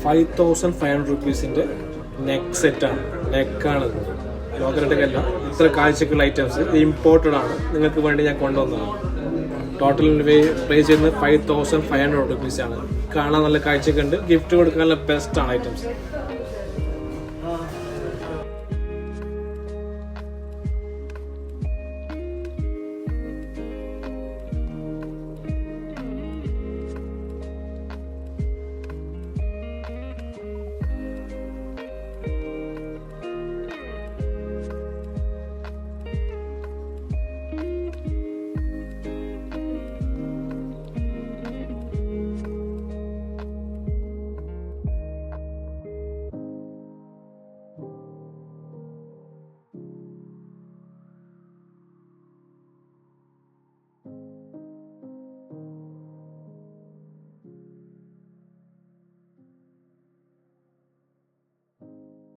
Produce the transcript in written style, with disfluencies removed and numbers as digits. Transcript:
₹5,500 neck സെറ്റാണ്. നെക്കാണിത്, ലോക്കലിട്ടല്ല. ഇത്ര കാഴ്ചക്കുള്ള items imported ആണ്. നിങ്ങൾക്ക് വേണ്ടി ഞാൻ കൊണ്ടുവന്നതാണ്. ടോട്ടൽ പേ ചെയ്യുന്നത് ₹5,500 ആണ്. കാണാൻ നല്ല കാഴ്ചയൊക്കെ ഉണ്ട്. ഗിഫ്റ്റ് കൊടുക്കാനുള്ള ബെസ്റ്റ് ആണ് ഐറ്റംസ്.